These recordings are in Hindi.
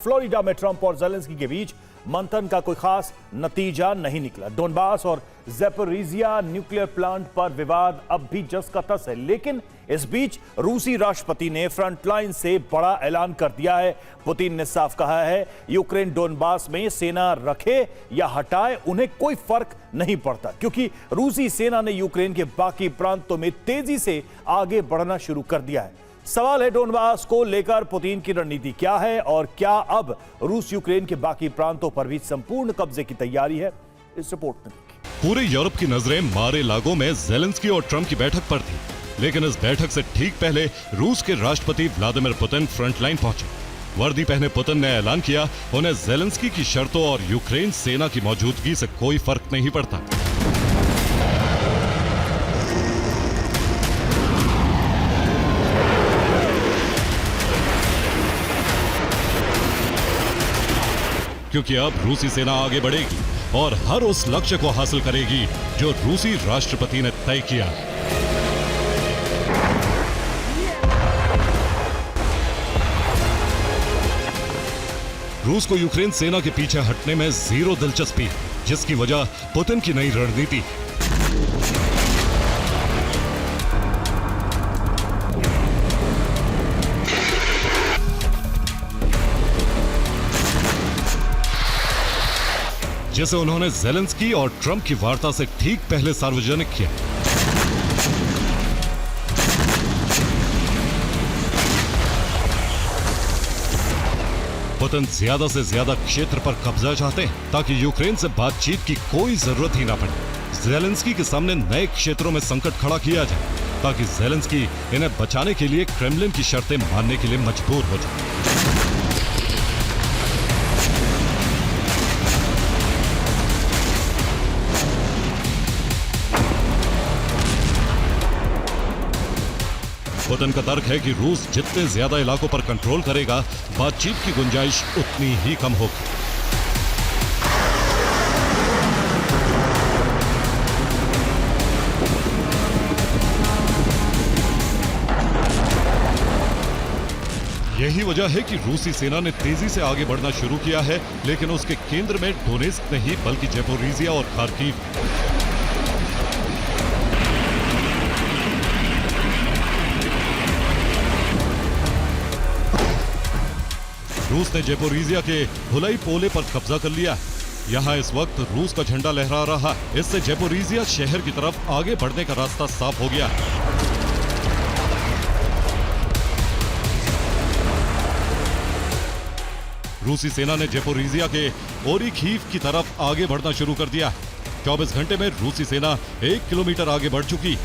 फ्लोरिडा में ट्रंप और ज़ेलेंस्की के बीच मंथन का कोई खास नतीजा नहीं निकला। डोनबास और ज़ैपोरिज़िया न्यूक्लियर प्लांट पर विवाद अब भी जस का तस है, लेकिन इस बीच रूसी राष्ट्रपति ने फ्रंटलाइन से बड़ा ऐलान कर दिया है। पुतिन ने साफ कहा है, यूक्रेन डोनबास में सेना रखे या हटाए उन्हें कोई फर्क नहीं पड़ता, क्योंकि रूसी सेना ने यूक्रेन के बाकी प्रांतों में तेजी से आगे बढ़ना शुरू कर दिया है। सवाल है, डोनबास को लेकर पुतिन की रणनीति क्या है और क्या अब रूस यूक्रेन के बाकी प्रांतों पर भी संपूर्ण कब्जे की तैयारी है? इस रिपोर्ट में पूरे यूरोप की नजरें मारे लागो में ज़ेलेंस्की और ट्रंप की बैठक पर थी, लेकिन इस बैठक से ठीक पहले रूस के राष्ट्रपति व्लादिमीर पुतिन फ्रंटलाइन पहुंचे। वर्दी पहने पुतिन ने ऐलान किया, उन्हें ज़ेलेंस्की की शर्तों और यूक्रेन सेना की मौजूदगी से कोई फर्क नहीं पड़ता। क्योंकि अब रूसी सेना आगे बढ़ेगी और हर उस लक्ष्य को हासिल करेगी जो रूसी राष्ट्रपति ने तय किया। रूस को यूक्रेन सेना के पीछे हटने में जीरो दिलचस्पी है, जिसकी वजह पुतिन की नई रणनीति है। जिसे उन्होंने ज़ेलेंस्की और ट्रंप की वार्ता से ठीक पहले सार्वजनिक किया। पुतिन ज्यादा से ज्यादा क्षेत्र पर कब्जा चाहते हैं ताकि यूक्रेन से बातचीत की कोई जरूरत ही ना पड़े। ज़ेलेंस्की के सामने नए क्षेत्रों में संकट खड़ा किया जाए ताकि ज़ेलेंस्की इन्हें बचाने के लिए क्रेमलिन की शर्तें मानने के लिए मजबूर हो जाए। पुतिन का तर्क है कि रूस जितने ज्यादा इलाकों पर कंट्रोल करेगा, बातचीत की गुंजाइश उतनी ही कम होगी। यही वजह है कि रूसी सेना ने तेजी से आगे बढ़ना शुरू किया है, लेकिन उसके केंद्र में डोनेत्स्क नहीं बल्कि ज़ैपोरिज़िया और खार्किव। रूस ने ज़ैपोरिज़िया के हुलाई पोले पर कब्जा कर लिया है। यहाँ इस वक्त रूस का झंडा लहरा रहा है। इससे ज़ैपोरिज़िया शहर की तरफ आगे बढ़ने का रास्ता साफ हो गया है। रूसी सेना ने ज़ैपोरिज़िया के ओरिखीव की तरफ आगे बढ़ना शुरू कर दिया है। 24 घंटे में रूसी सेना 1 किलोमीटर आगे बढ़ चुकी।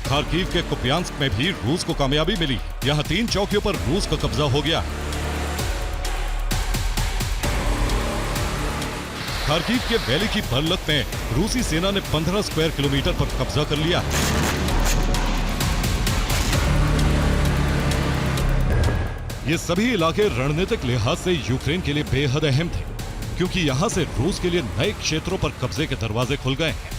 खार्किव के कुपियांस्क में भी रूस को कामयाबी मिली। यहां 3 चौकियों पर रूस का कब्जा हो गया। खार्किव के वैली की बरलक में रूसी सेना ने 15 स्क्वायर किलोमीटर पर कब्जा कर लिया। ये सभी इलाके रणनीतिक लिहाज से यूक्रेन के लिए बेहद अहम थे, क्योंकि यहां से रूस के लिए नए क्षेत्रों पर कब्जे के दरवाजे खुल गए हैं।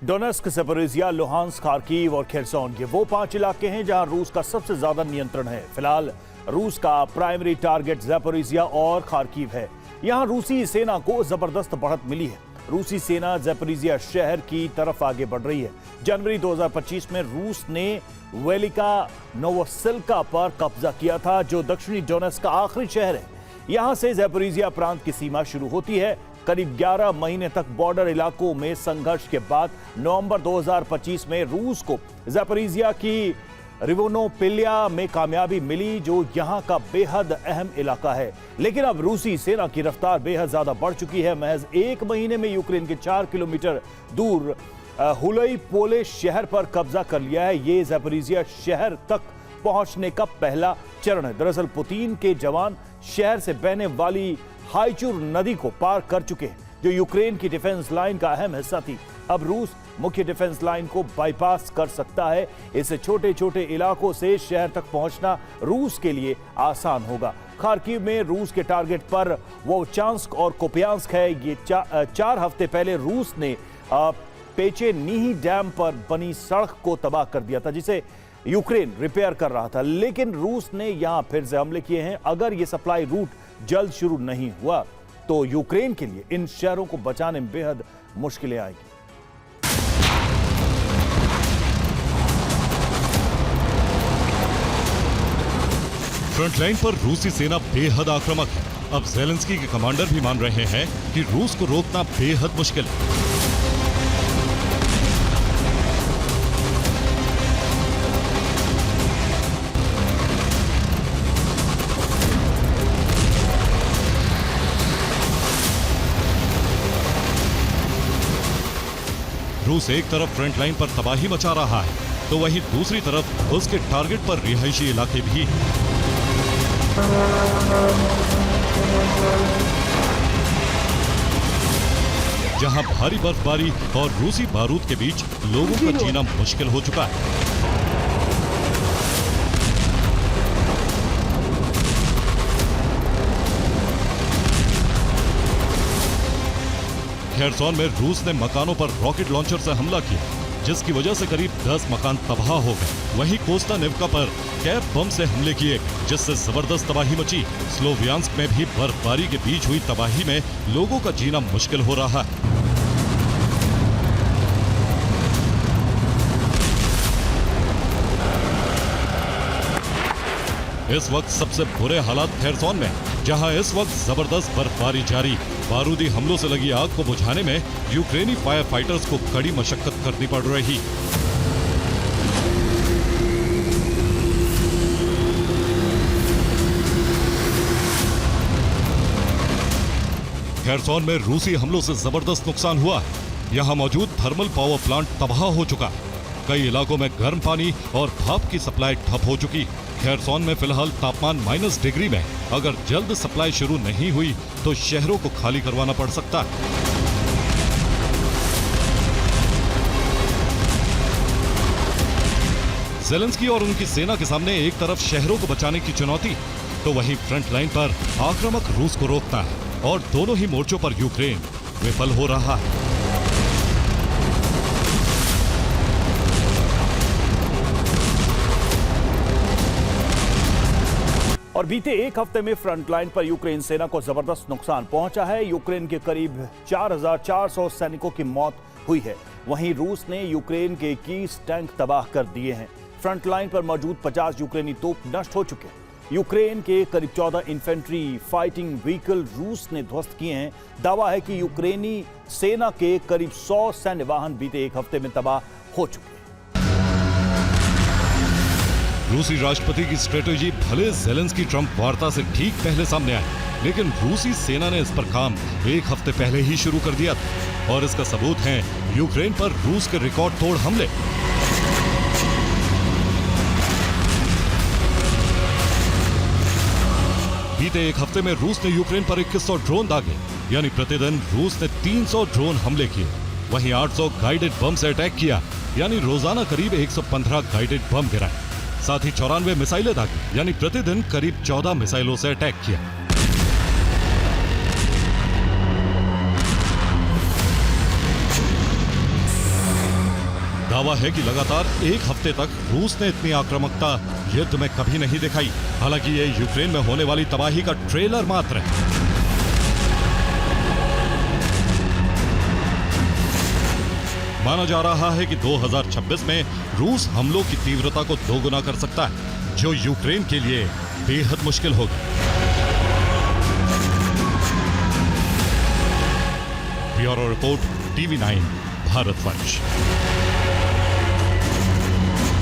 डोनेत्स्क, ज़ैपोरिज़िया, लुहांस्क, खार्किव और खेरसोन, ये वो 5 इलाके हैं जहां रूस का सबसे ज्यादा नियंत्रण है। फिलहाल रूस का प्राइमरी टारगेट ज़ैपोरिज़िया और खार्किव है। यहां रूसी सेना को जबरदस्त बढ़त मिली है। रूसी सेना ज़ैपोरिज़िया शहर की तरफ आगे बढ़ रही है। जनवरी 2025 में रूस ने वेलिका नोवोसिल्का पर कब्जा किया था, जो दक्षिणी डोनेत्स्क का आखिरी शहर है। यहां से ज़ैपोरिज़िया प्रांत की सीमा शुरू होती है। करीब 11 महीने तक बॉर्डर इलाकों में संघर्ष के बाद नवंबर 2025 में रूस को ज़ैपोरिज़िया की रिवोनोपिलिया में कामयाबी मिली, जो यहां का बेहद अहम इलाका है। लेकिन अब रूसी सेना की रफ्तार बेहद ज्यादा बढ़ चुकी है। महज 1 महीने में यूक्रेन के 4 किलोमीटर दूर हुलाई पोले शहर पर कब्जा कर लिया है। ये ज़ैपोरिज़िया शहर तक पहुंचने का पहला चरण है। दरअसल पुतिन के जवान शहर से बहने वाली हाइचुर नदी को पार कर चुके हैं, जो यूक्रेन की डिफेंस लाइन का अहम हिस्सा थी। अब रूस मुख्य डिफेंस लाइन को बाईपास कर सकता है। इससे छोटे छोटे इलाकों से शहर तक पहुंचना रूस के लिए आसान होगा। खार्किव में रूस के टारगेट पर वोचांस्क और कुपियांस्क है। ये 4 हफ्ते पहले रूस ने पेचेनीही डैम पर बनी सड़क को तबाह कर दिया था, जिसे यूक्रेन रिपेयर कर रहा था। लेकिन रूस ने यहां फिर से हमले किए हैं। अगर यह सप्लाई रूट जल्द शुरू नहीं हुआ तो यूक्रेन के लिए इन शहरों को बचाने में बेहद मुश्किलें आएंगी। फ्रंटलाइन पर रूसी सेना बेहद आक्रामक है। अब ज़ेलेंस्की के कमांडर भी मान रहे हैं कि रूस को रोकना बेहद मुश्किल है। रूस एक तरफ फ्रंटलाइन पर तबाही मचा रहा है तो वहीं दूसरी तरफ उसके टारगेट पर रिहायशी इलाके भी। जहां भारी बर्फबारी और रूसी बारूद के बीच लोगों का जीना मुश्किल हो चुका है। खेरसोन में रूस ने मकानों पर रॉकेट लॉन्चर से हमला किया, जिसकी वजह से करीब 10 मकान तबाह हो गए। वहीं कोस्टानिव्का पर कैप बम से हमले किए, जिससे जबरदस्त तबाही मची। स्लोवियांस्क में भी बर्फबारी के बीच हुई तबाही में लोगों का जीना मुश्किल हो रहा है। इस वक्त सबसे बुरे हालात खेरसोन में, जहां इस वक्त जबरदस्त बर्फबारी जारी। बारूदी हमलों से लगी आग को बुझाने में यूक्रेनी फायर फाइटर्स को कड़ी मशक्कत करनी पड़ रही। खेरसोन में रूसी हमलों से जबरदस्त नुकसान हुआ है। यहां मौजूद थर्मल पावर प्लांट तबाह हो चुका है। कई इलाकों में गर्म पानी और भाप की सप्लाई ठप हो चुकी। खेरसोन में फिलहाल तापमान -डिग्री में। अगर जल्द सप्लाई शुरू नहीं हुई तो शहरों को खाली करवाना पड़ सकता है। ज़ेलेंस्की और उनकी सेना के सामने एक तरफ शहरों को बचाने की चुनौती, तो वहीं फ्रंट लाइन पर आक्रामक रूस को रोकना है, और दोनों ही मोर्चों पर यूक्रेन विफल हो रहा है। और बीते एक हफ्ते में फ्रंटलाइन पर यूक्रेन सेना को जबरदस्त नुकसान पहुंचा है। यूक्रेन के करीब 4400 सैनिकों की मौत हुई है। वहीं रूस ने यूक्रेन के 21 टैंक तबाह कर दिए हैं। फ्रंटलाइन पर मौजूद 50 यूक्रेनी तोप नष्ट हो चुके हैं। यूक्रेन के करीब 14 इन्फेंट्री फाइटिंग व्हीकल रूस ने ध्वस्त किए हैं। दावा है कि यूक्रेनी सेना के करीब 100 सैन्य वाहन बीते एक हफ्ते में तबाह हो चुके हैं। रूसी राष्ट्रपति की स्ट्रेटेजी भले ज़ेलेंस्की ट्रंप वार्ता से ठीक पहले सामने आई, लेकिन रूसी सेना ने इस पर काम एक हफ्ते पहले ही शुरू कर दिया था। और इसका सबूत है यूक्रेन पर रूस के रिकॉर्ड तोड़ हमले। बीते एक हफ्ते में रूस ने यूक्रेन पर 2100 ड्रोन दागे, यानी प्रतिदिन रूस ने 300 ड्रोन हमले किए। वहीं 800 गाइडेड बम से अटैक किया, यानी रोजाना करीब 115 गाइडेड बम गिराए। साथ ही 94 मिसाइलें दागी, यानी प्रतिदिन करीब 14 मिसाइलों से अटैक किया। दावा है कि लगातार एक हफ्ते तक रूस ने इतनी आक्रामकता युद्ध में कभी नहीं दिखाई। हालांकि ये यूक्रेन में होने वाली तबाही का ट्रेलर मात्र है। माना जा रहा है कि 2026 में रूस हमलों की तीव्रता को दोगुना कर सकता है, जो यूक्रेन के लिए बेहद मुश्किल होगी। Bureau report, TV9 Bharatvarsh.